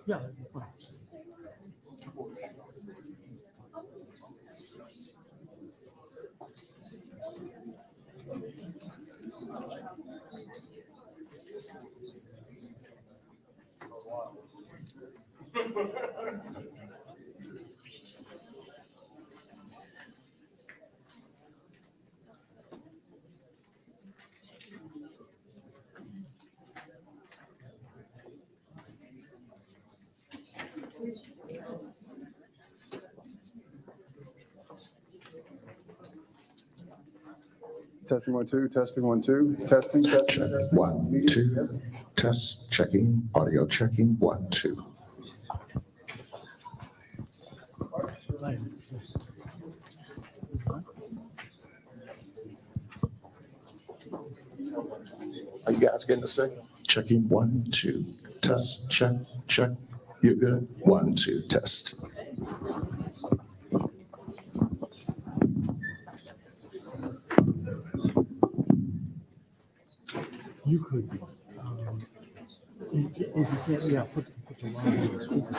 Yeah. Testing 1 2, testing 1 2, testing. 1 2, test checking, audio checking, 1 2. Are you guys getting to sing? Checking 1 2, test check check. You're good. 1 2, test. You could, if you can't, yeah, put your line on the speaker.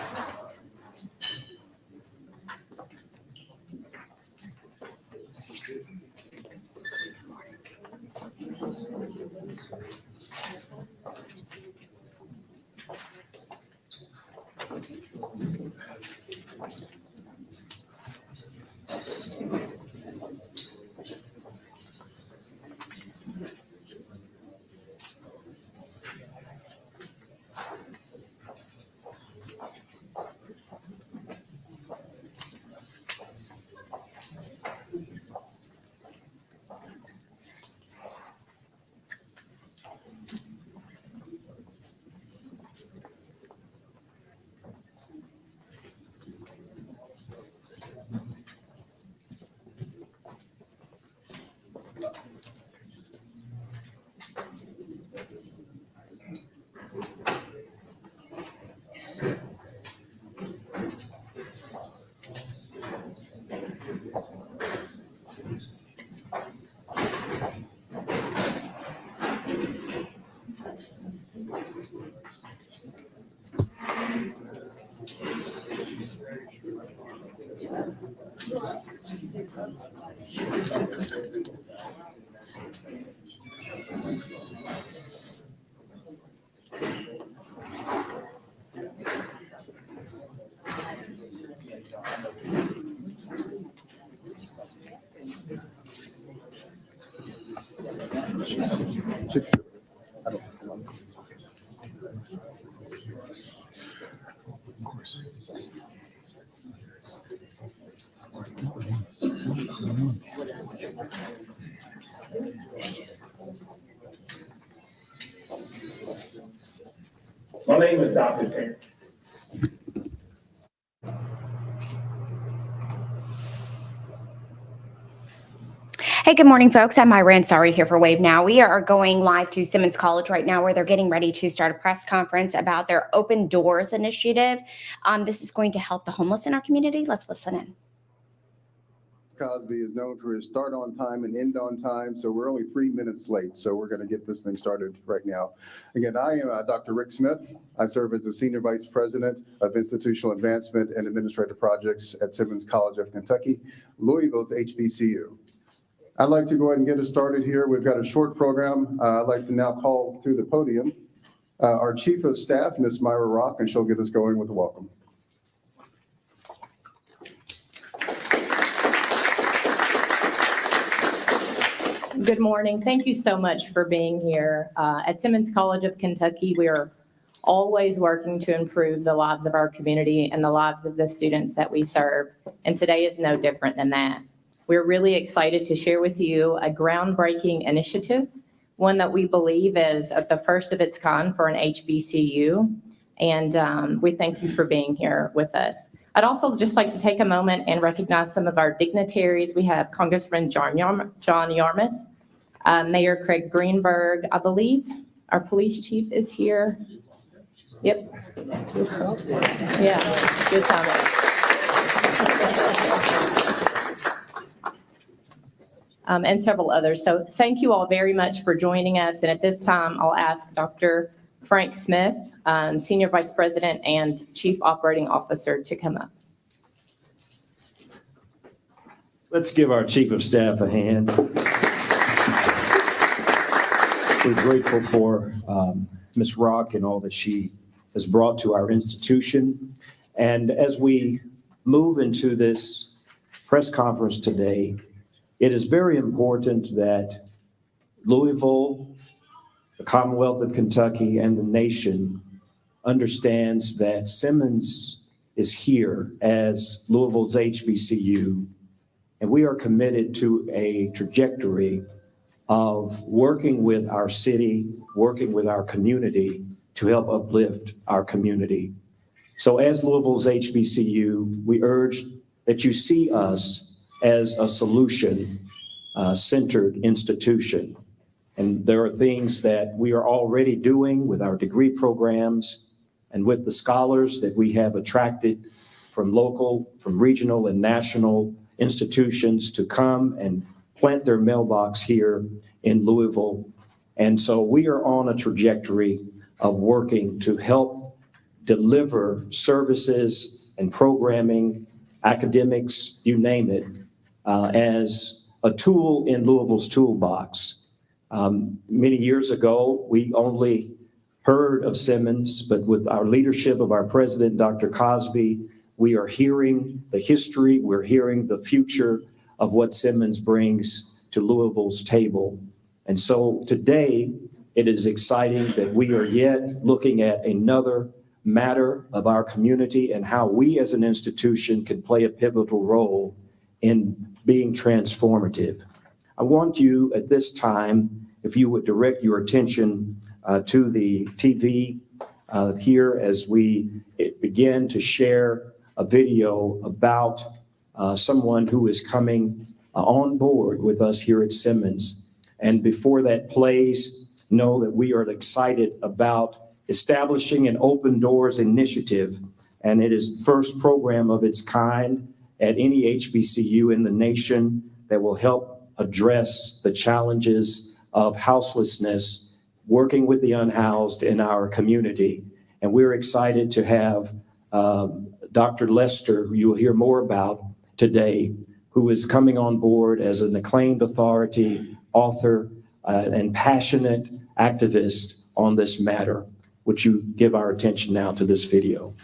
My name is Dr. Terrence. Hey, good morning, folks. I'm Myra Ansari here for Wave Now. We are going live to Simmons College right now where they're getting ready to start a press conference about their Open Doors initiative. This is going to help the homeless in our community. Let's listen in. Cosby is known for his start on time and end on time, so we're only 3 minutes late. So we're going to get this thing started right now. Again, I am Dr. Rick Smith. I serve as the Senior Vice President of Institutional Advancement and Administrative Projects at Simmons College of Kentucky, Louisville's HBCU. I'd like to go ahead and get us started here. We've got a short program. I'd like to now call to the podium our Chief of Staff, Ms. Myra Rock, and she'll get us going with the welcome. Good morning. Thank you so much for being here. At Simmons College of Kentucky, we are always working to improve the lives of our community and the lives of the students that we serve. And today is no different than that. We're really excited to share with you a groundbreaking initiative, one that we believe is at the first of its kind for an HBCU. And we thank you for being here with us. I'd also just like to take a moment and recognize some of our dignitaries. We have Congressman John Yarmouth, Mayor Craig Greenberg, I believe our police chief is here. Yep. Yeah, good timing. And several others. So thank you all very much for joining us. And at this time, I'll ask Dr. Frank Smith, Senior Vice President and Chief Operating Officer, to come up. Let's give our Chief of Staff a hand. We're grateful for Ms. Rock and all that she has brought to our institution. And as we move into this press conference today, it is very important that Louisville, the Commonwealth of Kentucky, and the nation understands that Simmons is here as Louisville's HBCU. And we are committed to a trajectory of working with our city, working with our community to help uplift our community. So as Louisville's HBCU, we urge that you see us as a solution-centered institution. And there are things that we are already doing with our degree programs and with the scholars that we have attracted from local, from regional and national institutions to come and plant their mailbox here in Louisville. And so we are on a trajectory of working to help deliver services and programming, academics, you name it, as a tool in Louisville's toolbox. Many years ago, we only heard of Simmons, but with our leadership of our president, Dr. Cosby, we are hearing the history, we're hearing the future of what Simmons brings to Louisville's table. And so today, it is exciting that we are yet looking at another matter of our community and how we as an institution can play a pivotal role in being transformative. I want you at this time, if you would direct your attention to the TV here as we begin to share a video about someone who is coming on board with us here at Simmons. And before that plays, know that we are excited about establishing an Open Doors initiative. And it is the first program of its kind at any HBCU in the nation that will help address the challenges of houselessness, working with the unhoused in our community. And we're excited to have Dr. Lester, who you'll hear more about today, who is coming on board as an acclaimed authority, author, and passionate activist on this matter. Would you give our attention now to this video?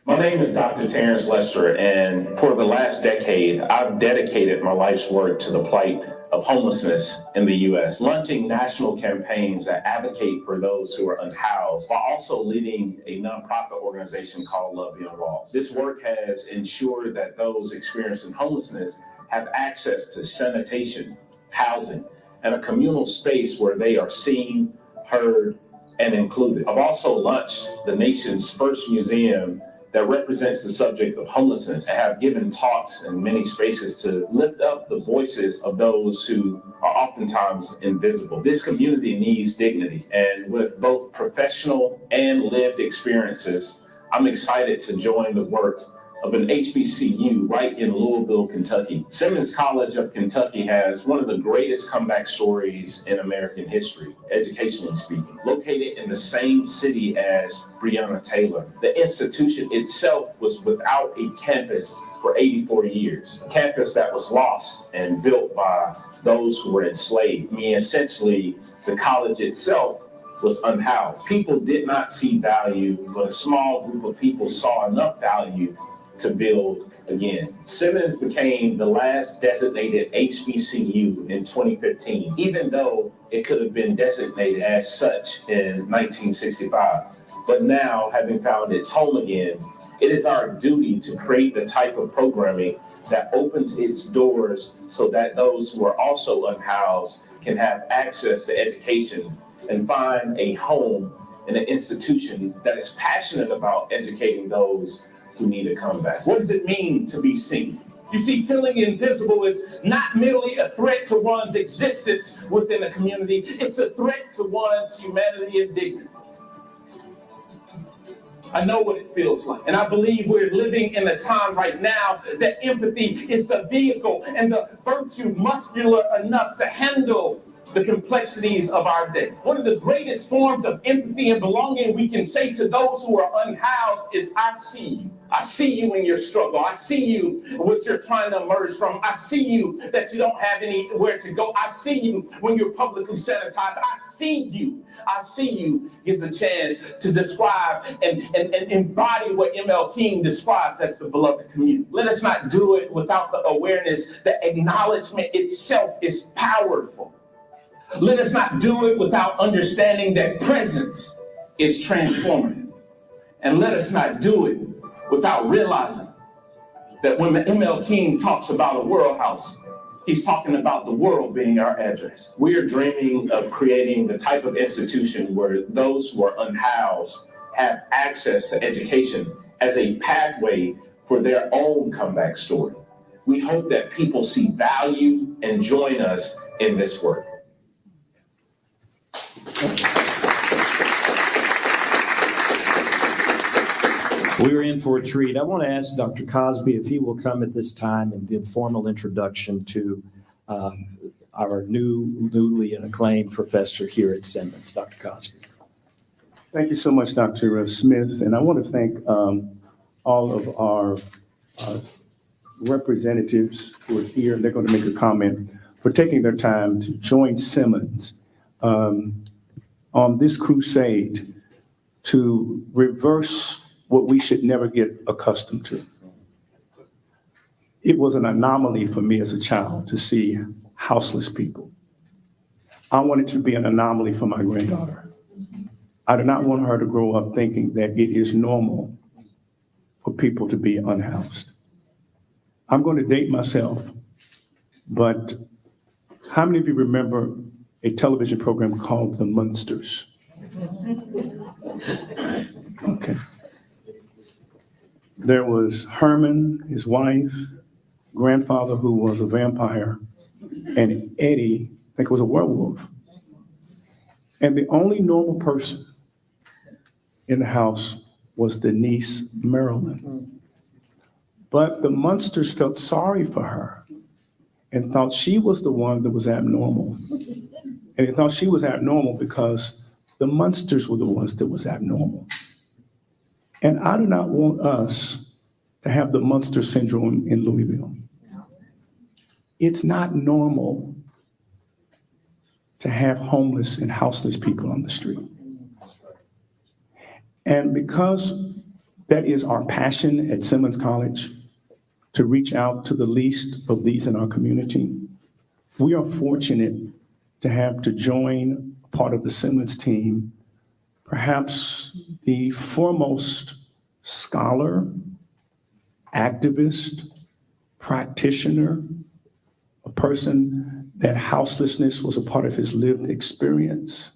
My name is Dr. Terrence Lester, and for the last decade, I've dedicated my life's work to the plight of homelessness in the U.S., launching national campaigns that advocate for those who are unhoused, while also leading a nonprofit organization called Love Beyond Walls. This work has ensured that those experiencing homelessness have access to sanitation, housing, and a communal space where they are seen, heard, and included. I've also launched the nation's first museum that represents the subject of homelessness and have given talks in many spaces to lift up the voices of those who are oftentimes invisible. This community needs dignity, and with both professional and lived experiences, I'm excited to join the work of an HBCU right in Louisville, Kentucky. Simmons College of Kentucky has one of the greatest comeback stories in American history, educationally speaking. Located in the same city as Breonna Taylor, the institution itself was without a campus for 84 years, a campus that was lost and built by those who were enslaved. I mean, essentially, the college itself was unhoused. People did not see value, but a small group of people saw enough value to build again. Simmons became the last designated HBCU in 2015, even though it could have been designated as such in 1965. But now, having found its home again, it is our duty to create the type of programming that opens its doors so that those who are also unhoused can have access to education and find a home in an institution that is passionate about educating those who need a comeback. What does it mean to be seen? You see, feeling invisible is not merely a threat to one's existence within a community, it's a threat to one's humanity and dignity. I know what it feels like, and I believe we're living in a time right now that empathy is the vehicle and the virtue muscular enough to handle the complexities of our day. One of the greatest forms of empathy and belonging we can say to those who are unhoused is, I see you. I see you in your struggle. I see you what you're trying to emerge from. I see you that you don't have anywhere to go. I see you when you're publicly sanitized. I see you. I see you gives a chance to describe and embody what M.L. King describes as the beloved community. Let us not do it without the awareness that acknowledgement itself is powerful. Let us not do it without understanding that presence is transformative. And let us not do it without realizing that when M.L. King talks about a world house, he's talking about the world being our address. We are dreaming of creating the type of institution where those who are unhoused have access to education as a pathway for their own comeback story. We hope that people see value and join us in this work. We're in for a treat. I want to ask Dr. Cosby if he will come at this time and give formal introduction to our newly acclaimed professor here at Simmons. Dr. Cosby. Thank you so much, Dr. Smith. And I want to thank all of our representatives who are here, and they're going to make a comment, for taking their time to join Simmons on this crusade to reverse what we should never get accustomed to. It was an anomaly for me as a child to see houseless people. I wanted to be an anomaly for my granddaughter. I do not want her to grow up thinking that it is normal for people to be unhoused. I'm going to date myself, but how many of you remember a television program called The Munsters? Okay. There was Herman, his wife, grandfather who was a vampire, and Eddie, I think it was a werewolf. And the only normal person in the house was the niece, Marilyn. But the Munsters felt sorry for her and thought she was the one that was abnormal. And they thought she was abnormal because the Munsters were the ones that was abnormal. And I do not want us to have the Munster syndrome in Louisville. It's not normal to have homeless and houseless people on the street. And because that is our passion at Simmons College, to reach out to the least of these in our community, we are fortunate to have to join part of the Simmons team, perhaps the foremost scholar, activist, practitioner, a person that houselessness was a part of his lived experience,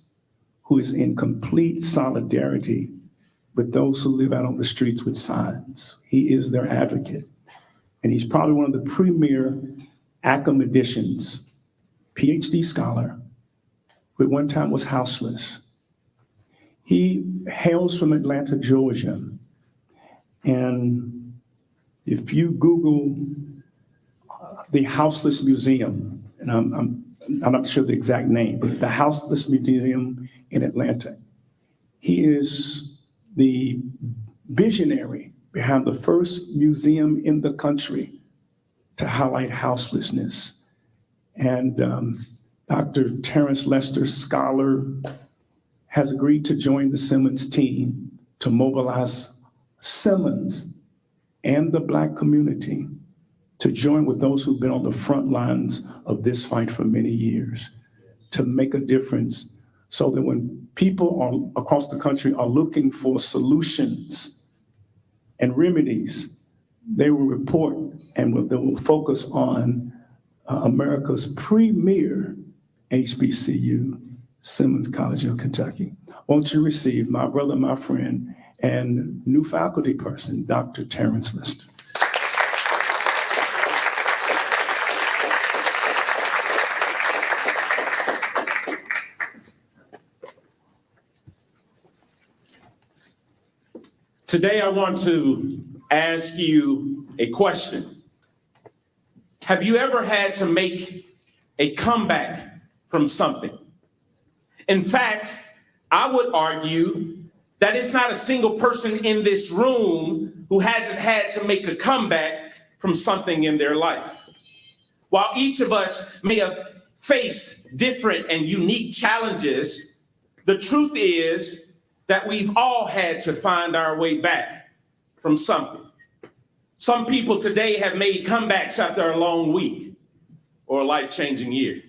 who is in complete solidarity with those who live out on the streets with signs. He is their advocate. And he's probably one of the premier academicians, PhD scholar, who at one time was houseless. He hails from Atlanta, Georgia. And if you Google the Houseless Museum, and I'm not sure the exact name, but the Houseless Museum in Atlanta, he is the visionary behind the first museum in the country to highlight houselessness. And Dr. Terrence Lester, scholar, has agreed to join the Simmons team to mobilize Simmons and the Black community to join with those who've been on the front lines of this fight for many years, to make a difference so that when people across the country are looking for solutions and remedies, they will report and they will focus on America's premier HBCU, Simmons College of Kentucky. Won't you receive my brother, my friend, and new faculty person, Dr. Terrence Lester. Today, I want to ask you a question. Have you ever had to make a comeback from something. In fact, I would argue that it's not a single person in this room who hasn't had to make a comeback from something in their life. While each of us may have faced different and unique challenges, the truth is that we've all had to find our way back from something. Some people today have made comebacks after a long week or a life-changing year.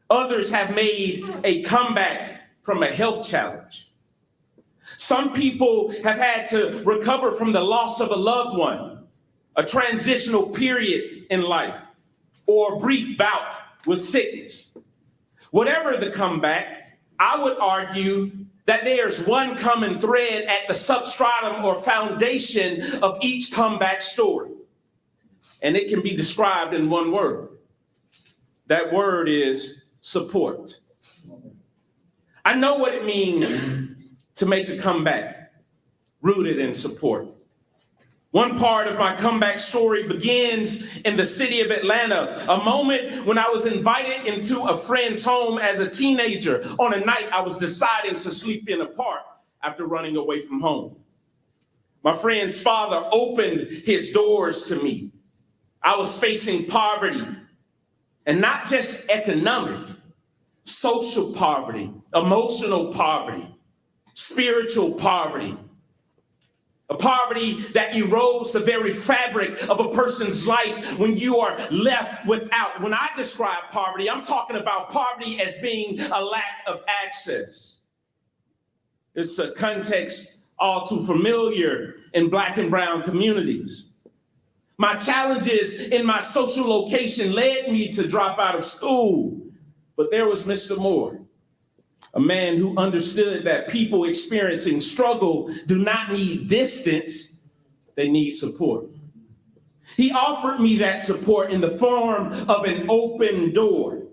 Others have made a comeback from a health challenge. Some people have had to recover from the loss of a loved one, a transitional period in life, or a brief bout with sickness. Whatever the comeback, I would argue that there's one common thread at the substratum or foundation of each comeback story. And it can be described in one word. That word is support. I know what it means to make a comeback rooted in support. One part of my comeback story begins in the city of Atlanta, a moment when I was invited into a friend's home as a teenager on a night I was deciding to sleep in a park after running away from home. My friend's father opened his doors to me. I was facing poverty, and not just economic, social poverty, emotional poverty, spiritual poverty, a poverty that erodes the very fabric of a person's life when you are left without. When I describe poverty, I'm talking about poverty as being a lack of access. It's a context all too familiar in Black and brown communities. My challenges in my social location led me to drop out of school, but there was Mr. Moore, a man who understood that people experiencing struggle do not need distance, they need support. He offered me that support in the form of an open door.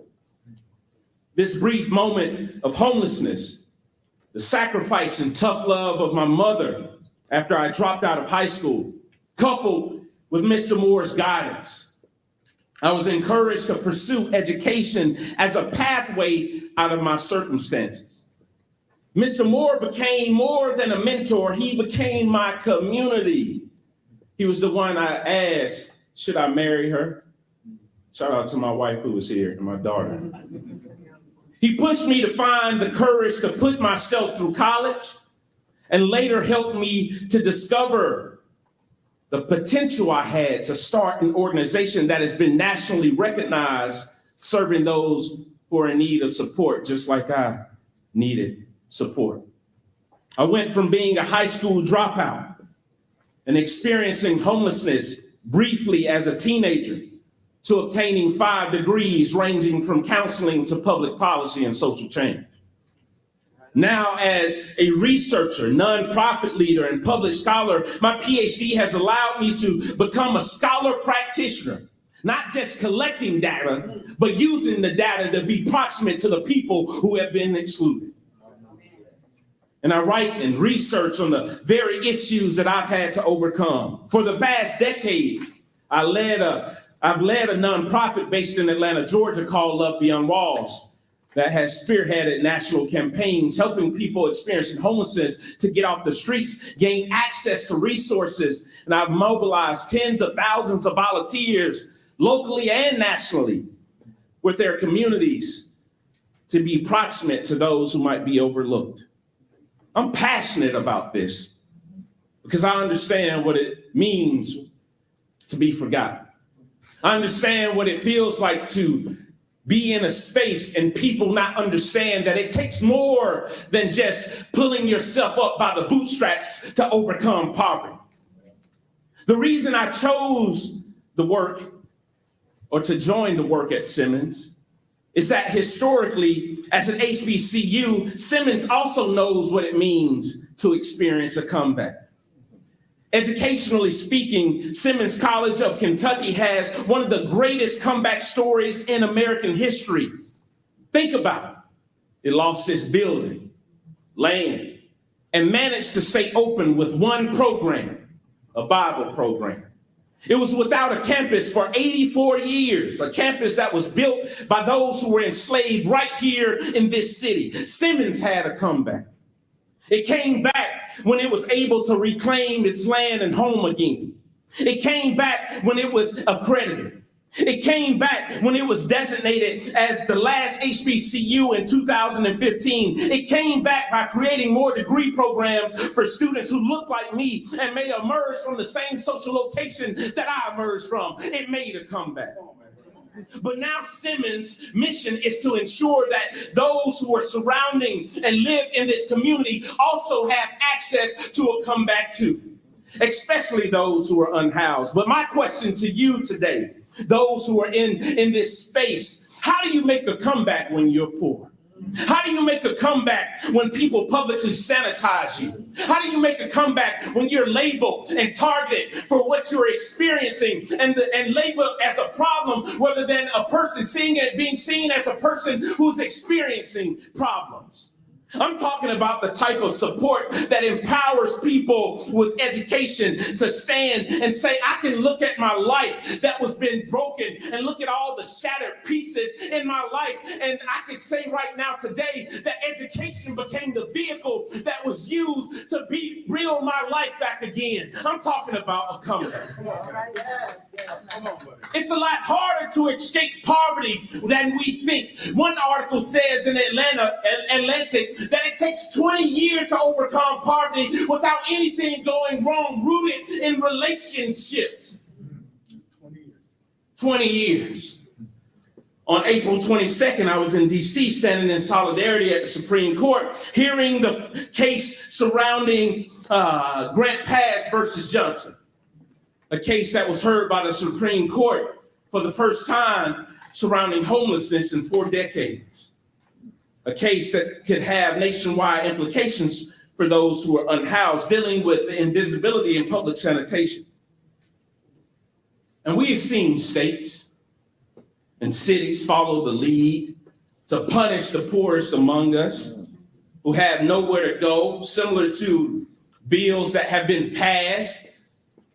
This brief moment of homelessness, the sacrifice and tough love of my mother after I dropped out of high school, coupled with Mr. Moore's guidance, I was encouraged to pursue education as a pathway out of my circumstances. Mr. Moore became more than a mentor. He became my community. He was the one I asked, should I marry her? Shout out to my wife who was here and my daughter. He pushed me to find the courage to put myself through college and later helped me to discover the potential I had to start an organization that has been nationally recognized, serving those who are in need of support, just like I needed support. I went from being a high school dropout and experiencing homelessness briefly as a teenager to obtaining 5 degrees ranging from counseling to public policy and social change. Now, as a researcher, nonprofit leader, and public scholar, my PhD has allowed me to become a scholar practitioner, not just collecting data, but using the data to be proximate to the people who have been excluded. And I write and research on the very issues that I've had to overcome. For the past decade, I've led a nonprofit based in Atlanta, Georgia, called Love Beyond Walls, that has spearheaded national campaigns, helping people experiencing homelessness to get off the streets, gain access to resources. And I've mobilized tens of thousands of volunteers locally and nationally with their communities to be proximate to those who might be overlooked. I'm passionate about this because I understand what it means to be forgotten. I understand what it feels like to be in a space and people not understand that it takes more than just pulling yourself up by the bootstraps to overcome poverty. The reason I chose the work or to join the work at Simmons is that historically, as an HBCU, Simmons also knows what it means to experience a comeback. Educationally speaking, Simmons College of Kentucky has one of the greatest comeback stories in American history. Think about it. It lost its building, land, and managed to stay open with one program, a Bible program. It was without a campus for 84 years, a campus that was built by those who were enslaved right here in this city. Simmons had a comeback. It came back when it was able to reclaim its land and home again. It came back when it was accredited. It came back when it was designated as the last HBCU in 2015. It came back by creating more degree programs for students who look like me and may emerge from the same social location that I emerged from. It made a comeback. But now Simmons' mission is to ensure that those who are surrounding and live in this community also have access to a comeback too, especially those who are unhoused. But my question to you today, those who are in this space, how do you make a comeback when you're poor? How do you make a comeback when people publicly sanitize you? How do you make a comeback when you're labeled and targeted for what you're experiencing and labeled as a problem rather than a person being seen as a person who's experiencing problems? I'm talking about the type of support that empowers people with education to stand and say, I can look at my life that was been broken and look at all the shattered pieces in my life. And I can say right now today that education became the vehicle that was used to build my life back again. I'm talking about a comeback. It's a lot harder to escape poverty than we think. One article says in Atlantic that it takes 20 years to overcome poverty without anything going wrong, rooted in relationships. 20 years. On April 22nd, I was in DC standing in solidarity at the Supreme Court, hearing the case surrounding Grant Pass versus Johnson, a case that was heard by the Supreme Court for the first time surrounding homelessness in 4 decades. A case that could have nationwide implications for those who are unhoused, dealing with the invisibility in public sanitation. And we have seen states and cities follow the lead to punish the poorest among us who have nowhere to go, similar to bills that have been passed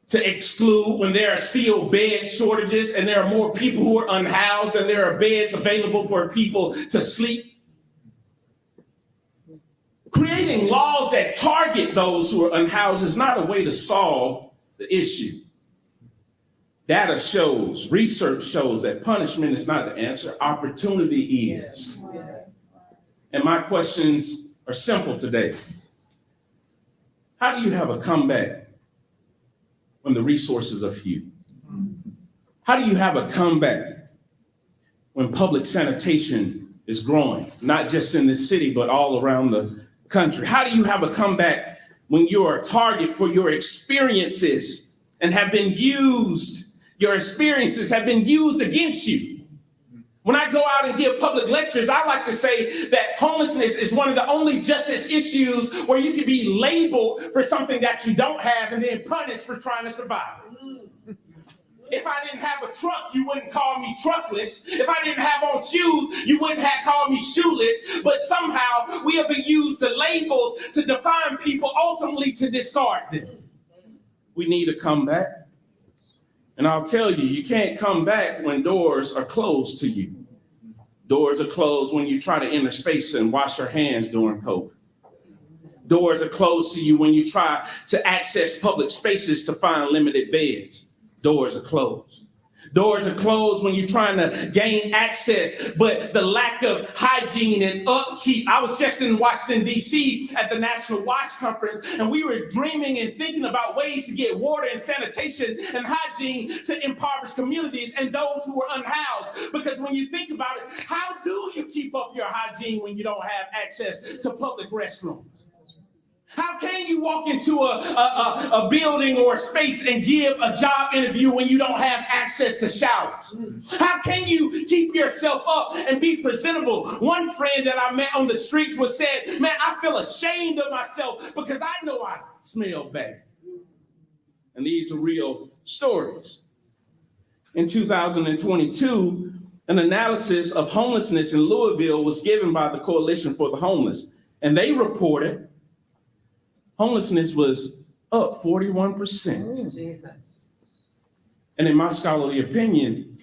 to exclude when there are still bed shortages and there are more people who are unhoused and there are beds available for people to sleep. Creating laws that target those who are unhoused is not a way to solve the issue. Data shows, research shows that punishment is not the answer, opportunity is. And my questions are simple today. How do you have a comeback when the resources are few? How do you have a comeback when public sanitation is growing, not just in this city, but all around the country? How do you have a comeback when you're a target for your experiences and have been used, your experiences have been used against you? When I go out and give public lectures, I like to say that homelessness is one of the only justice issues where you can be labeled for something that you don't have and then punished for trying to survive it. If I didn't have a truck, you wouldn't call me truckless. If I didn't have on shoes, you wouldn't have called me shoeless. But somehow we have used the labels to define people, ultimately to discard them. We need a comeback. And I'll tell you, you can't come back when doors are closed to you. Doors are closed when you try to enter space and wash your hands during COVID. Doors are closed to you when you try to access public spaces to find limited beds. Doors are closed. Doors are closed when you're trying to gain access, but the lack of hygiene and upkeep. I was just in Washington, D.C. at the National Watch Conference, and we were dreaming and thinking about ways to get water and sanitation and hygiene to impoverished communities and those who are unhoused. Because when you think about it, how do you keep up your hygiene when you don't have access to public restrooms? How can you walk into a building or a space and give a job interview when you don't have access to showers? How can you keep yourself up and be presentable? One friend that I met on the streets was said, man, I feel ashamed of myself because I know I smell bad. And these are real stories. In 2022, an analysis of homelessness in Louisville was given by the Coalition for the Homeless, and they reported homelessness was up 41%. Jesus. And in my scholarly opinion,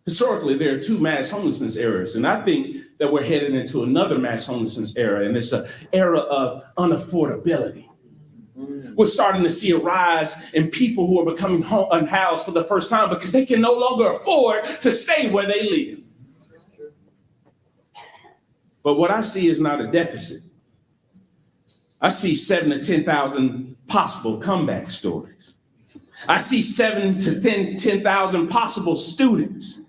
historically, there are two mass homelessness eras. And I think that we're headed into another mass homelessness era, and it's an era of unaffordability. We're starting to see a rise in people who are becoming unhoused for the first time because they can no longer afford to stay where they live. But what I see is not a deficit. I see 7,000 to 10,000 possible comeback stories. I see 7,000 to 10,000 possible students.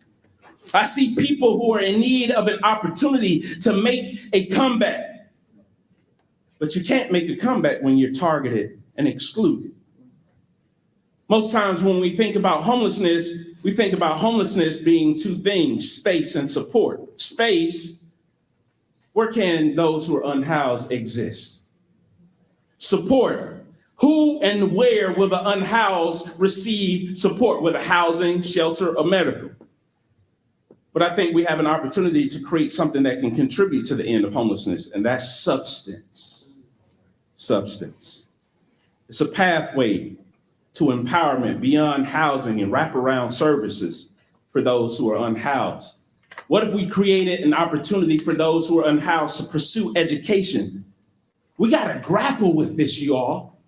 I see people who are in need of an opportunity to make a comeback. But you can't make a comeback when you're targeted and excluded. Most times when we think about homelessness, we think about homelessness being two things: space and support. Space, where can those who are unhoused exist? Support, who and where will the unhoused receive support, whether housing, shelter, or medical? But I think we have an opportunity to create something that can contribute to the end of homelessness, and that's substance. Substance. It's a pathway to empowerment beyond housing and wraparound services for those who are unhoused. What if we created an opportunity for those who are unhoused to pursue education? We got to grapple with this, you all.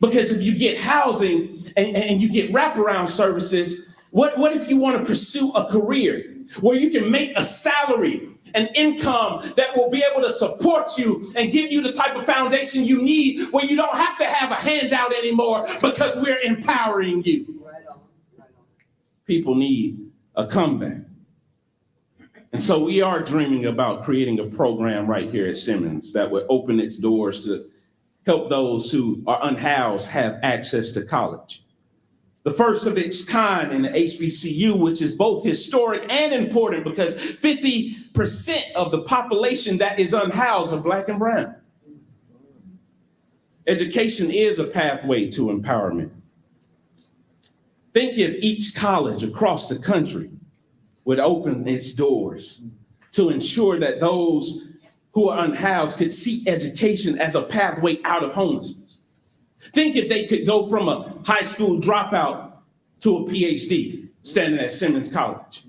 Because if you get housing and you get wraparound services, what if you want to pursue a career where you can make a salary, an income that will be able to support you and give you the type of foundation you need, where you don't have to have a handout anymore because we're empowering you? People need a comeback. And so we are dreaming about creating a program right here at Simmons that would open its doors to help those who are unhoused have access to college. The first of its kind in the HBCU, which is both historic and important because 50% of the population that is unhoused are Black and brown. Education is a pathway to empowerment. Think if each college across the country would open its doors to ensure that those who are unhoused could see education as a pathway out of homelessness. Think if they could go from a high school dropout to a PhD standing at Simmons College.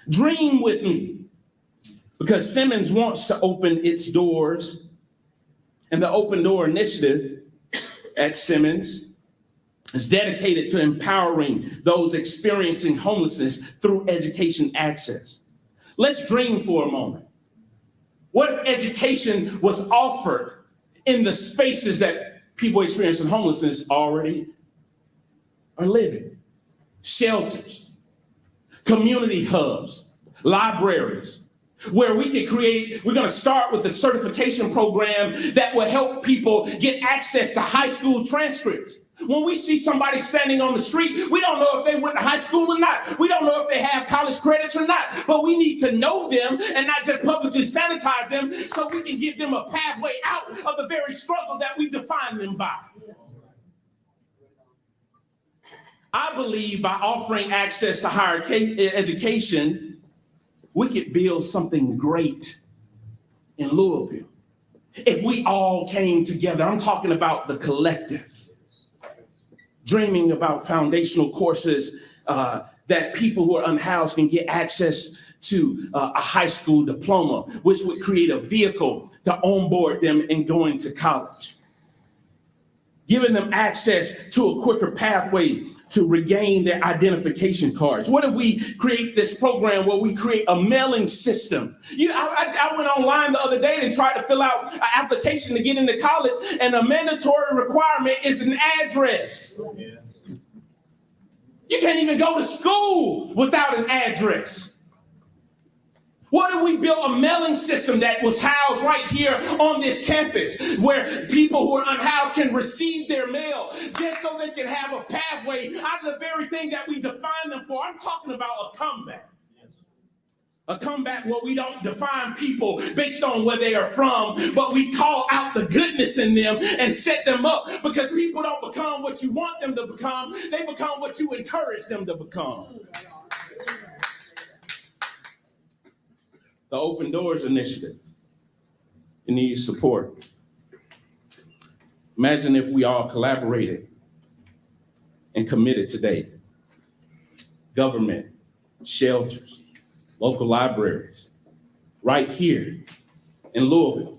Dream with me, because Simmons wants to open its doors, and the Open Door Initiative at Simmons is dedicated to empowering those experiencing homelessness through education access. Let's dream for a moment. What if education was offered in the spaces that people experiencing homelessness already are living? Shelters, community hubs, libraries, where we can create, we're going to start with a certification program that will help people get access to high school transcripts. When we see somebody standing on the street, we don't know if they went to high school or not. We don't know if they have college credits or not, but we need to know them and not just publicly sanitize them so we can give them a pathway out of the very struggle that we define them by. I believe by offering access to higher education, we could build something great in Louisville. If we all came together, I'm talking about the collective, dreaming about foundational courses that people who are unhoused can get access to a high school diploma, which would create a vehicle to onboard them in going to college. Giving them access to a quicker pathway to regain their identification cards. What if we create this program where we create a mailing system? I went online the other day and tried to fill out an application to get into college, and a mandatory requirement is an address. You can't even go to school without an address. What if we built a mailing system that was housed right here on this campus, where people who are unhoused can receive their mail just so they can have a pathway out of the very thing that we define them for? I'm talking about a comeback. A comeback where we don't define people based on where they are from, but we call out the goodness in them and set them up, because people don't become what you want them to become. They become what you encourage them to become. The Open Doors Initiative, it needs support. Imagine if we all collaborated and committed today. Government, shelters, local libraries, right here in Louisville.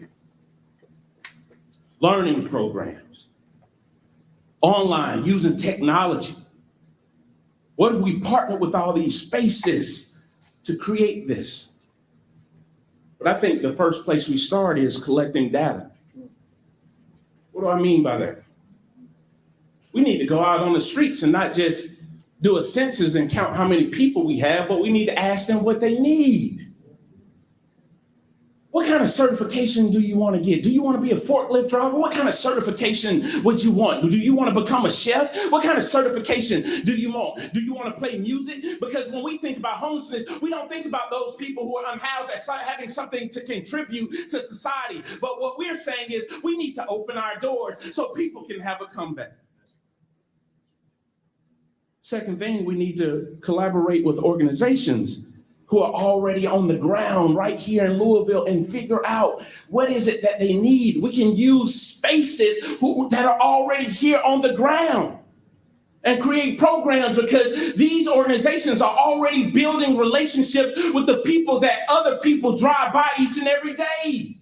Learning programs, online, using technology. What if we partner with all these spaces to create this? But I think the first place we start is collecting data. What do I mean by that? We need to go out on the streets and not just do a census and count how many people we have, but we need to ask them what they need. What kind of certification do you want to get? Do you want to be a forklift driver? What kind of certification would you want? Do you want to become a chef? What kind of certification do you want? Do you want to play music? Because when we think about homelessness, we don't think about those people who are unhoused as having something to contribute to society. But what we're saying is we need to open our doors so people can have a comeback. Second thing, we need to collaborate with organizations who are already on the ground right here in Louisville and figure out what is it that they need. We can use spaces that are already here on the ground and create programs, because these organizations are already building relationships with the people that other people drive by each and every day.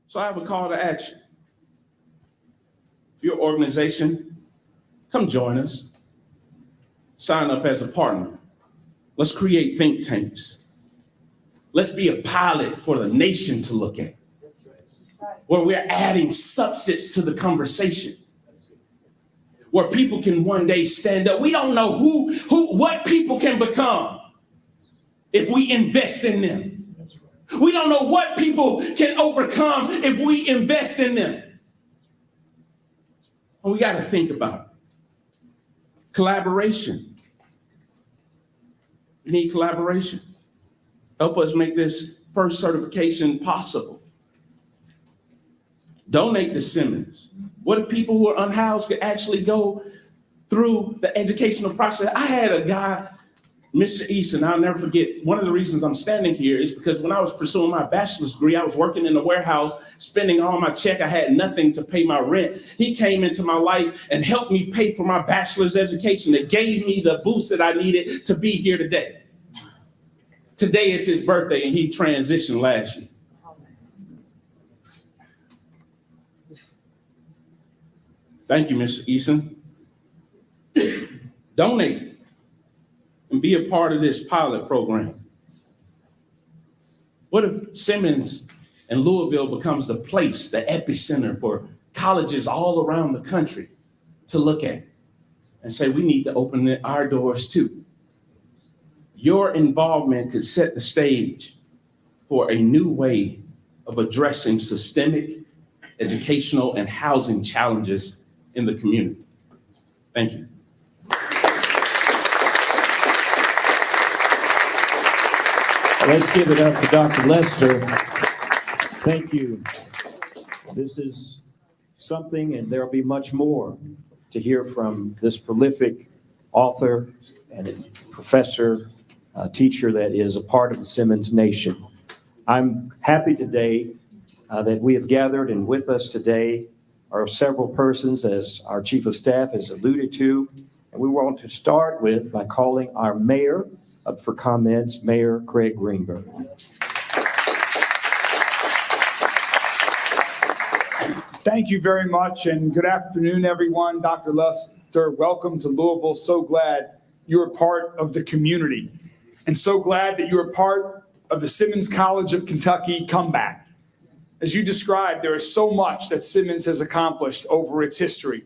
So I have a call to action. Your organization, come join us. Sign up as a partner. Let's create think tanks. Let's be a pilot for the nation to look at, where we're adding substance to the conversation, where people can one day stand up. We don't know what people can become if we invest in them. We don't know what people can overcome if we invest in them. And we got to think about it. Collaboration. We need collaboration. Help us make this first certification possible. Donate to Simmons. What if people who are unhoused could actually go through the educational process? I had a guy, Mr. Easton, I'll never forget, one of the reasons I'm standing here is because when I was pursuing my bachelor's degree, I was working in the warehouse, spending all my check. I had nothing to pay my rent. He came into my life and helped me pay for my bachelor's education. That gave me the boost that I needed to be here today. Today is his birthday, and he transitioned last year. Thank you, Mr. Eason. Donate and be a part of this pilot program. What if Simmons and Louisville becomes the place, the epicenter for colleges all around the country to look at and say, we need to open our doors too. Your involvement could set the stage for a new way of addressing systemic, educational, and housing challenges in the community. Thank you. Let's give it up to Dr. Lester. Thank you. This is something, and there'll be much more to hear from this prolific author and professor, teacher that is a part of the Simmons Nation. I'm happy today that we have gathered, and with us today are several persons, as our Chief of Staff has alluded to. And we want to start with by calling our mayor up for comments, Mayor Craig Greenberg. Thank you very much, and good afternoon, everyone. Dr. Lester, welcome to Louisville. So glad you're part of the community, and so glad that you're part of the Simmons College of Kentucky comeback. As you described, there is so much that Simmons has accomplished over its history,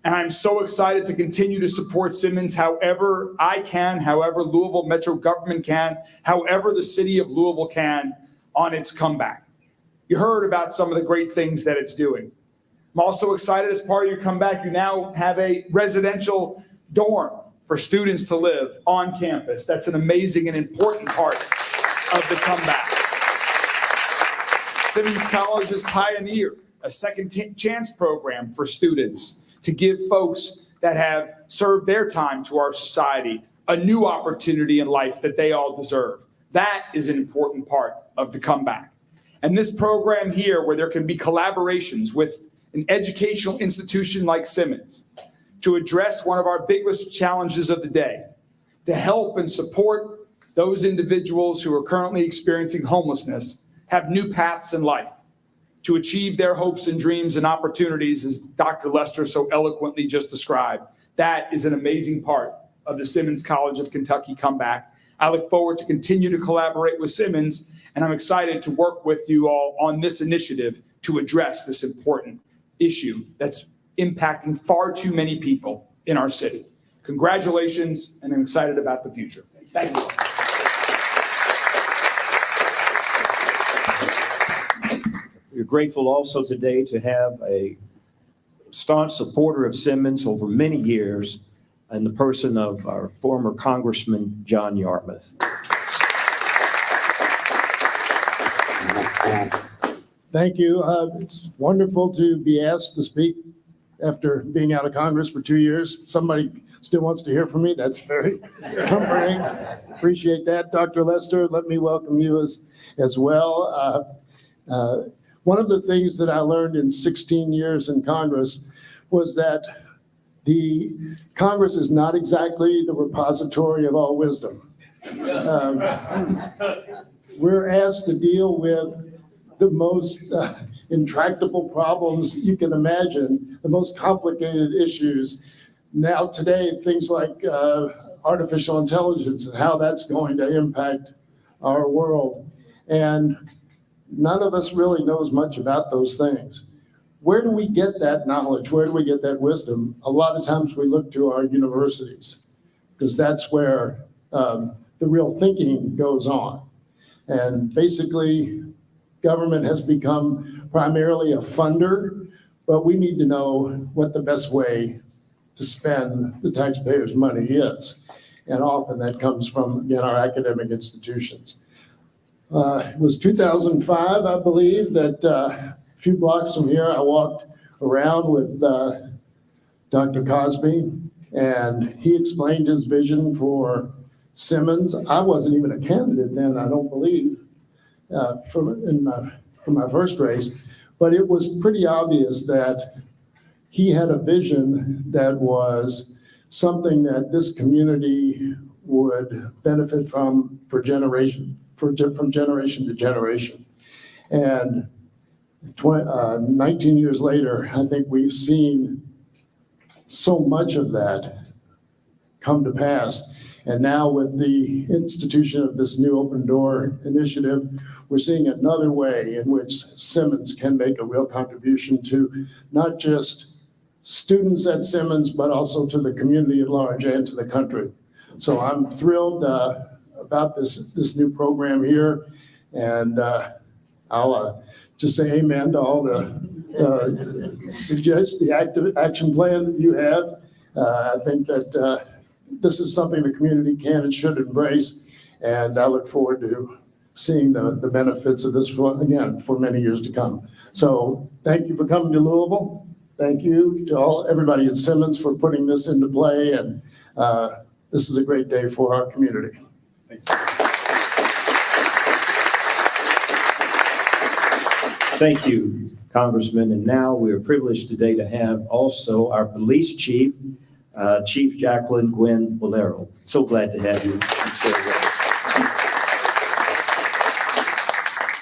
and I'm so excited to continue to support Simmons however I can, however Louisville Metro government can, however the city of Louisville can on its comeback. You heard about some of the great things that it's doing. I'm also excited as part of your comeback, you now have a residential dorm for students to live on campus. That's an amazing and important part of the comeback. Simmons College has pioneered a second chance program for students to give folks that have served their time to our society a new opportunity in life that they all deserve. That is an important part of the comeback. And this program here, where there can be collaborations with an educational institution like Simmons, to address one of our biggest challenges of the day, to help and support those individuals who are currently experiencing homelessness have new paths in life, to achieve their hopes and dreams and opportunities, as Dr. Lester so eloquently just described. That is an amazing part of the Simmons College of Kentucky comeback. I look forward to continue to collaborate with Simmons, and I'm excited to work with you all on this initiative to address this important issue that's impacting far too many people in our city. Congratulations, and I'm excited about the future. Thank you. We're grateful also today to have a staunch supporter of Simmons over many years in the person of our former Congressman John Yarmouth. Thank you. It's wonderful to be asked to speak after being out of Congress for 2 years. Somebody still wants to hear from me. That's very comforting. Appreciate that. Dr. Lester, let me welcome you as well. One of the things that I learned in 16 years in Congress was that the Congress is not exactly the repository of all wisdom. We're asked to deal with the most intractable problems you can imagine, the most complicated issues. Now today, things like artificial intelligence and how that's going to impact our world. And none of us really knows much about those things. Where do we get that knowledge? Where do we get that wisdom? A lot of times we look to our universities because that's where the real thinking goes on. And basically, government has become primarily a funder, but we need to know what the best way to spend the taxpayers' money is. And often that comes from, again, our academic institutions. It was 2005, I believe, that a few blocks from here, I walked around with Dr. Cosby, and he explained his vision for Simmons. I wasn't even a candidate then, I don't believe, for my first race, but it was pretty obvious that he had a vision that was something that this community would benefit from from generation to generation. And 19 years later, I think we've seen so much of that come to pass. And now with the institution of this new Open Door initiative, we're seeing another way in which Simmons can make a real contribution to not just students at Simmons, but also to the community at large and to the country. So I'm thrilled about this new program here, and I'll just say amen to all the suggest the active action plan that you have. I think that this is something the community can and should embrace, and I look forward to seeing the benefits of this for many years to come. So thank you for coming to Louisville. Thank you to everybody at Simmons for putting this into play, and this is a great day for our community. Thank you, Congressman. And now we are privileged today to have also our police chief, Chief Jacqueline Gwen Bolero. So glad to have you.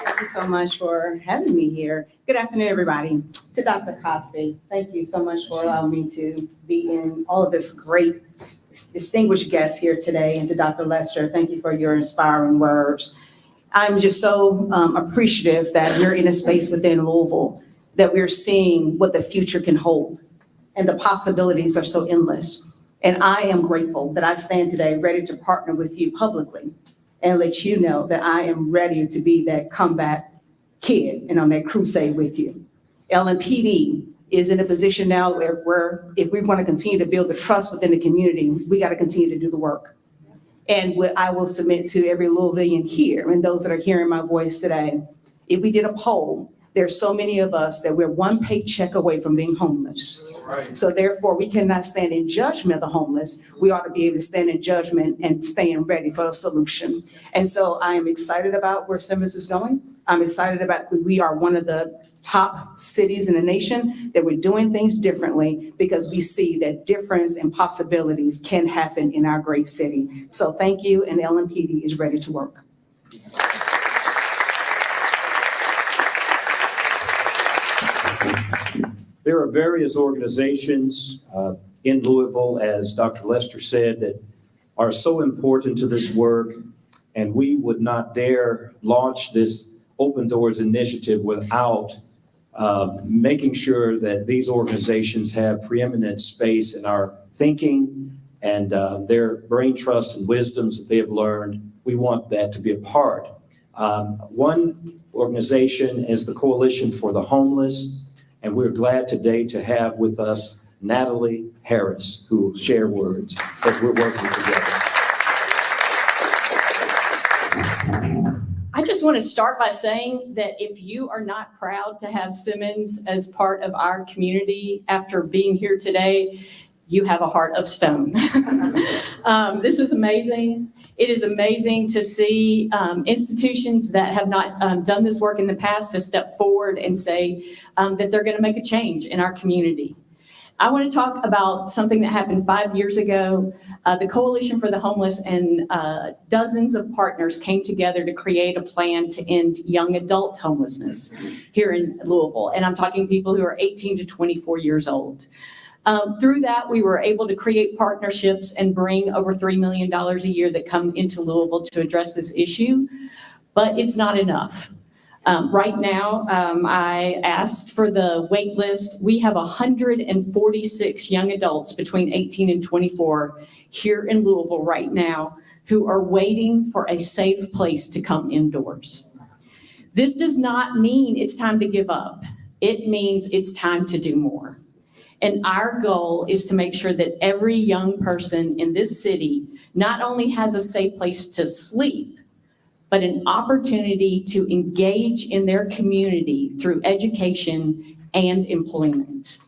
Thank you so much for having me here. Good afternoon, everybody. To Dr. Cosby, thank you so much for allowing me to be in all of this great distinguished guests here today. And to Dr. Lester, thank you for your inspiring words. I'm just so appreciative that we're in a space within Louisville that we're seeing what the future can hold, and the possibilities are so endless. And I am grateful that I stand today ready to partner with you publicly and let you know that I am ready to be that comeback kid and on that crusade with you. LMPD is in a position now where if we want to continue to build the trust within the community, we got to continue to do the work. And what I will submit to every Louisvillian here and those that are hearing my voice today, if we did a poll There's so many of us that we're one paycheck away from being homeless. So therefore, we cannot stand in judgment of the homeless. We ought to be able to stand in judgment and stand ready for a solution. And so I am excited about where Simmons is going. I'm excited about, we are one of the top cities in the nation, that we're doing things differently because we see that difference and possibilities can happen in our great city. So thank you, and LMPD is ready to work. There are various organizations in Louisville, as Dr. Lester said, that are so important to this work, and we would not dare launch this Open Doors initiative without making sure that these organizations have preeminent space in our thinking and their brain trust and wisdoms that they have learned. We want that to be a part. One organization is the Coalition for the Homeless. And we're glad today to have with us Natalie Harris, who will share words as we're working together. I just want to start by saying that if you are not proud to have Simmons as part of our community after being here today, you have a heart of stone. This is amazing. It is amazing to see institutions that have not done this work in the past to step forward and say that they're going to make a change in our community. I want to talk about something that happened 5 years ago. The Coalition for the Homeless and dozens of partners came together to create a plan to end young adult homelessness here in Louisville. And I'm talking people who are 18 to 24 years old. Through that, we were able to create partnerships and bring over $3 million a year that come into Louisville to address this issue, but it's not enough. Right now, I asked for the wait list. We have 146 young adults between 18 and 24 here in Louisville right now who are waiting for a safe place to come indoors. This does not mean it's time to give up. It means it's time to do more. And our goal is to make sure that every young person in this city not only has a safe place to sleep, but an opportunity to engage in their community through education and employment.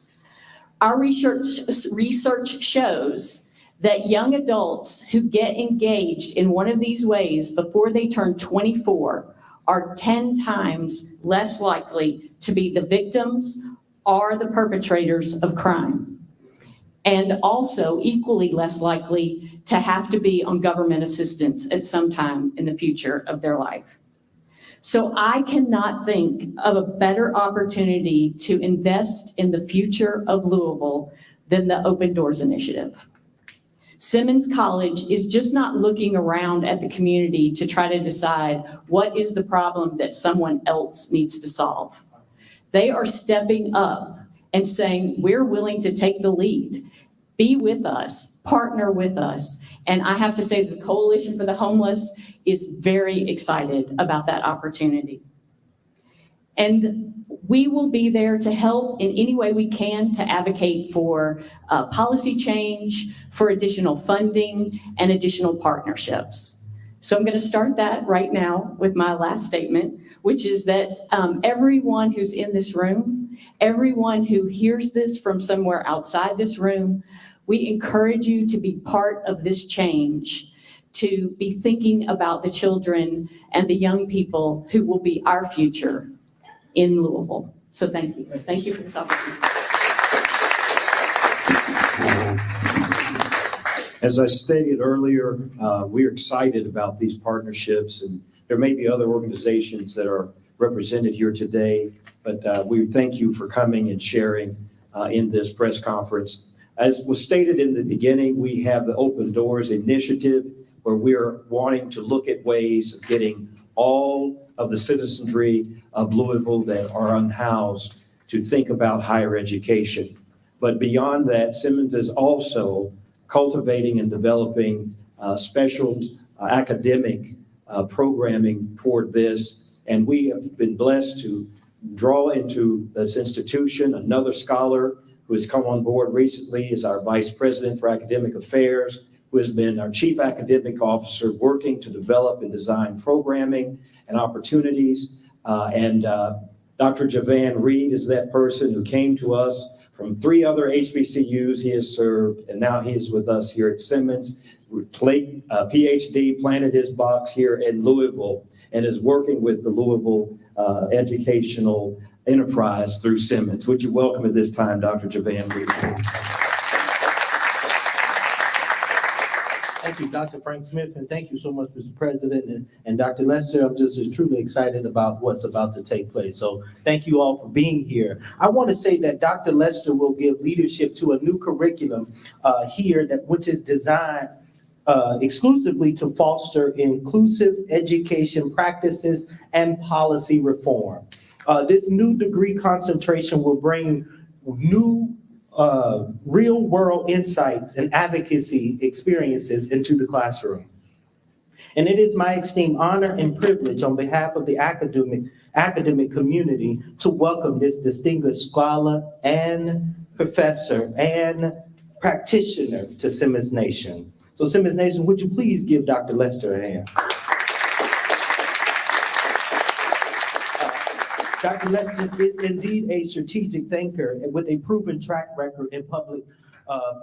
Our research shows that young adults who get engaged in one of these ways before they turn 24 are 10 times less likely to be the victims or the perpetrators of crime, and also equally less likely to have to be on government assistance at some time in the future of their life. So I cannot think of a better opportunity to invest in the future of Louisville than the Open Doors Initiative. Simmons College is just not looking around at the community to try to decide what is the problem that someone else needs to solve. They are stepping up and saying, we're willing to take the lead, be with us, partner with us. And I have to say the Coalition for the Homeless is very excited about that opportunity. And we will be there to help in any way we can to advocate for policy change, for additional funding, and additional partnerships. So I'm going to start that right now with my last statement, which is that everyone who's in this room, everyone who hears this from somewhere outside this room, we encourage you to be part of this change, to be thinking about the children and the young people who will be our future in Louisville. So thank you. Thank you for this opportunity. As I stated earlier, we're excited about these partnerships, and there may be other organizations that are represented here today, but we thank you for coming and sharing in this press conference. As was stated in the beginning, we have the Open Doors Initiative, where we're wanting to look at ways of getting all of the citizenry of Louisville that are unhoused to think about higher education. But beyond that, Simmons is also cultivating and developing special academic programming toward this. And we have been blessed to draw into this institution another scholar who has come on board recently is our Vice President for Academic Affairs, who has been our Chief Academic Officer working to develop and design programming and opportunities. Dr. Javan Reed is that person who came to us from 3 other HBCUs he has served, and now he is with us here at Simmons. PhD, planted his box here in Louisville, and is working with the Louisville educational enterprise through Simmons. Would you welcome at this time, Dr. Javan Reed? Thank you, Dr. Frank Smith, and thank you so much, Mr. President and Dr. Lester. I'm just truly excited about what's about to take place. So thank you all for being here. I want to say that Dr. Lester will give leadership to a new curriculum here which is designed exclusively to foster inclusive education practices and policy reform. This new degree concentration will bring new real-world insights and advocacy experiences into the classroom. And it is my esteemed honor and privilege on behalf of the academic community to welcome this distinguished scholar and professor and practitioner to Simmons Nation. So Simmons Nation, would you please give Dr. Lester a hand? Dr. Lester is indeed a strategic thinker with a proven track record in public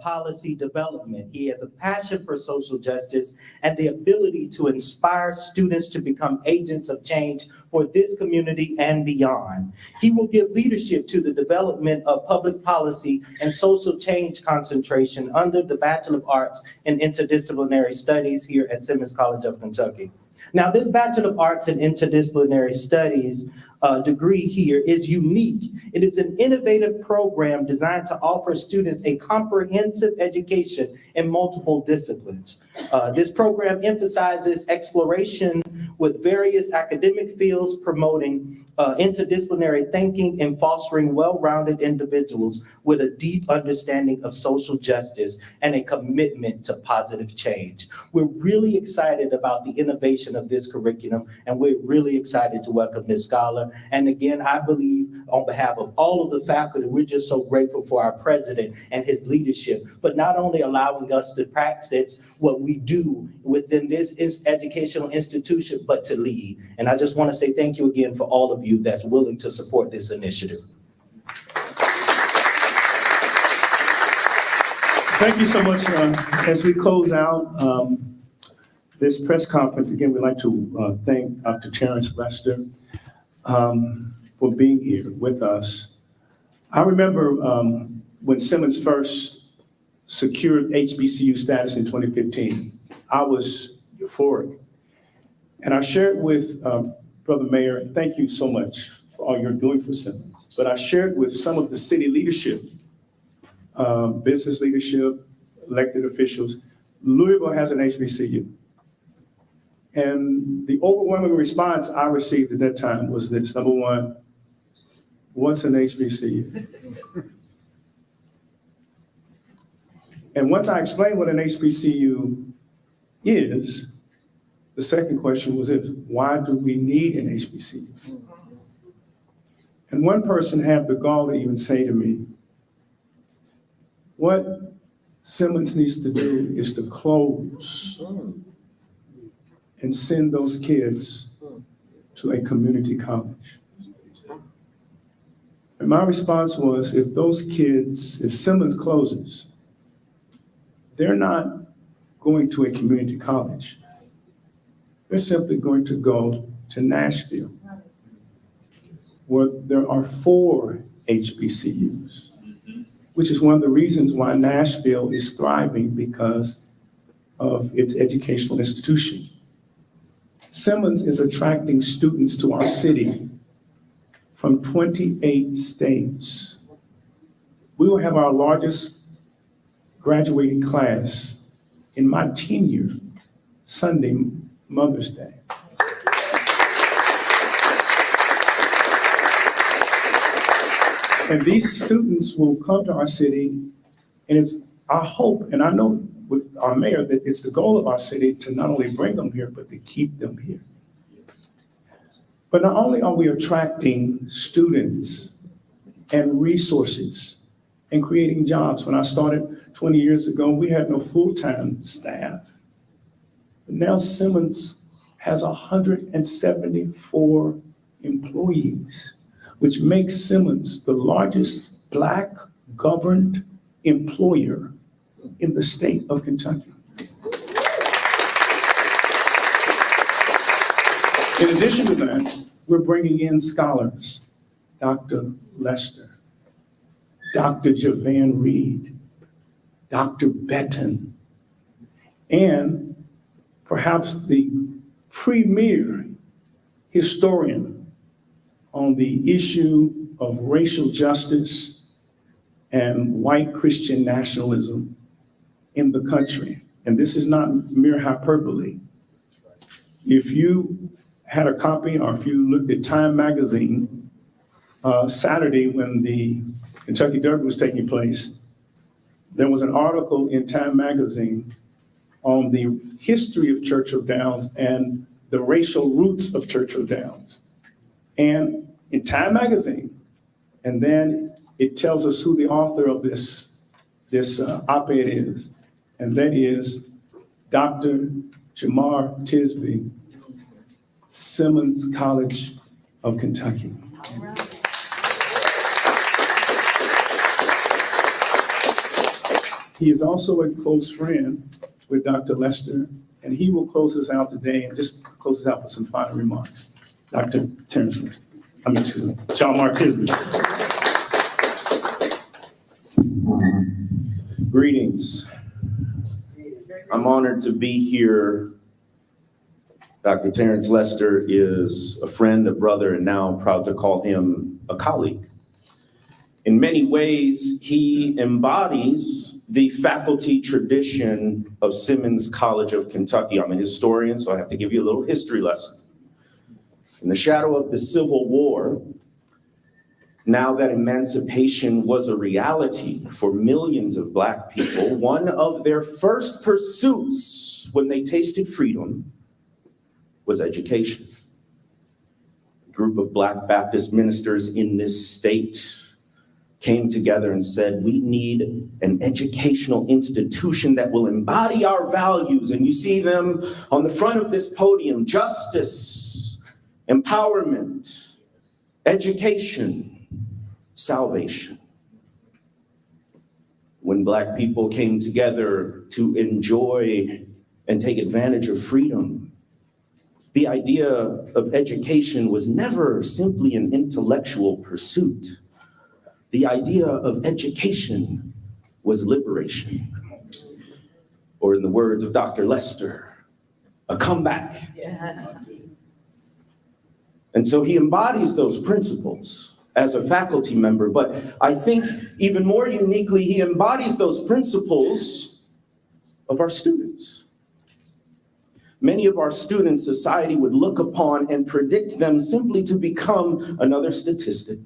policy development. He has a passion for social justice and the ability to inspire students to become agents of change for this community and beyond. He will give leadership to the development of public policy and social change concentration under the Bachelor of Arts in Interdisciplinary Studies here at Simmons College of Kentucky. Now, this Bachelor of Arts in Interdisciplinary Studies degree here is unique. It is an innovative program designed to offer students a comprehensive education in multiple disciplines. This program emphasizes exploration with various academic fields, promoting interdisciplinary thinking and fostering well-rounded individuals with a deep understanding of social justice and a commitment to positive change. We're really excited about the innovation of this curriculum, and we're really excited to welcome this scholar. And again, I believe on behalf of all of the faculty, we're just so grateful for our president and his leadership, but not only allowing us to practice what we do within this educational institution, but to lead. And I just want to say thank you again for all of you that's willing to support this initiative. Thank you so much. As we close out this press conference, again, we'd like to thank Dr. Terrence Lester for being here with us. I remember when Simmons first secured HBCU status in 2015, I was euphoric. And I shared with Brother Mayor, thank you so much for all you're doing for Simmons. But I shared with some of the city leadership, business leadership, elected officials, Louisville has an HBCU. And the overwhelming response I received at that time was this: number one, what's an HBCU? And once I explained what an HBCU is, the second question was this: why do we need an HBCU? And one person had the gall to even say to me, what Simmons needs to do is to close and send those kids to a community college. And my response was, if Simmons closes, they're not going to a community college. They're simply going to go to Nashville, where there are 4 HBCUs, which is one of the reasons why Nashville is thriving, because of its educational institution. Simmons is attracting students to our city from 28 states. We will have our largest graduating class in my tenure Sunday, Mother's Day. And these students will come to our city, and it's our hope, and I know with our mayor that it's the goal of our city to not only bring them here, but to keep them here. But not only are we attracting students and resources and creating jobs. When I started 20 years ago, we had no full-time staff. But now Simmons has 174 employees which makes Simmons the largest Black governed employer in the state of Kentucky. In addition to that, we're bringing in scholars, Dr. Lester, Dr. Javan Reed, Dr. Betton, and perhaps the premier historian on the issue of racial justice and white Christian nationalism in the country. And this is not mere hyperbole. If you had a copy, or if you looked at Time magazine, Saturday when the Kentucky Derby was taking place, there was an article in Time magazine on the history of Churchill Downs and the racial roots of Churchill Downs. And in Time magazine, and then it tells us who the author of this op-ed is, and that is Dr. Jamar Tisby, Simmons College of Kentucky. He is also a close friend with Dr. Lester, and he will close us out today and just close us out with some final remarks. Dr. Terrence Lester, Jamar Tisby. Greetings. I'm honored to be here. Dr. Terrence Lester is a friend, a brother, and now I'm proud to call him a colleague. In many ways, he embodies the faculty tradition of Simmons College of Kentucky. I'm a historian, so I have to give you a little history lesson. In the shadow of the Civil War, now that emancipation was a reality for millions of Black people, one of their first pursuits when they tasted freedom was education. A group of Black Baptist ministers in this state came together and said, we need an educational institution that will embody our values. And you see them on the front of this podium: justice, empowerment, education, salvation. When Black people came together to enjoy and take advantage of freedom, the idea of education was never simply an intellectual pursuit. The idea of education was liberation. Or in the words of Dr. Lester, a comeback. Yeah. And so he embodies those principles as a faculty member, but I think even more uniquely, he embodies those principles of our students. Many of our students, society would look upon and predict them simply to become another statistic,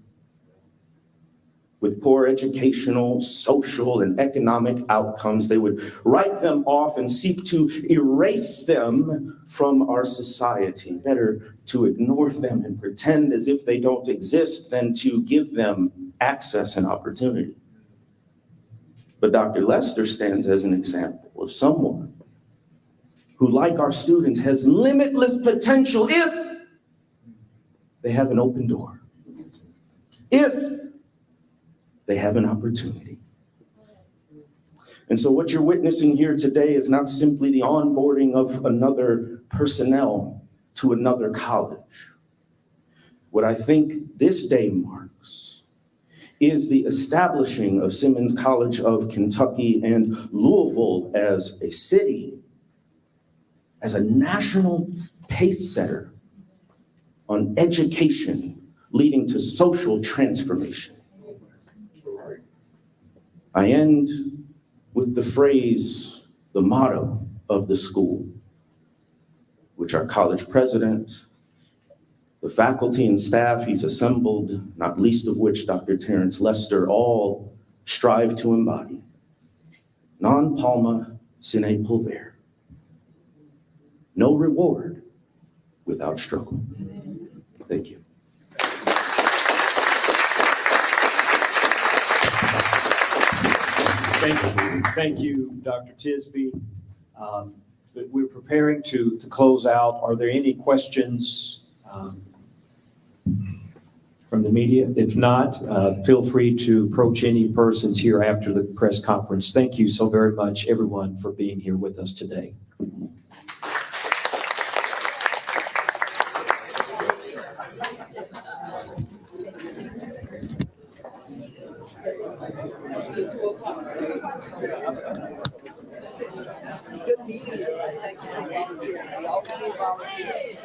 with poor educational, social, and economic outcomes. They would write them off and seek to erase them from our society. Better to ignore them and pretend as if they don't exist than to give them access and opportunity. But Dr. Lester stands as an example of someone who, like our students, has limitless potential if they have an open door. If they have an opportunity. And so what you're witnessing here today is not simply the onboarding of another personnel to another college. What I think this day marks is the establishing of Simmons College of Kentucky and Louisville as a city, as a national pace setter on education leading to social transformation. I end with the phrase, the motto of the school, which our college president, the faculty and staff he's assembled, not least of which Dr. Terrence Lester, all strive to embody. Non palma sine pulver. No reward without struggle. Thank you. Thank you, Dr. Tisby. But we're preparing to close out. Are there any questions from the media? If not, feel free to approach any persons here after the press conference. Thank you so very much, everyone, for being here with us today. Good meeting you. Thank you for volunteering.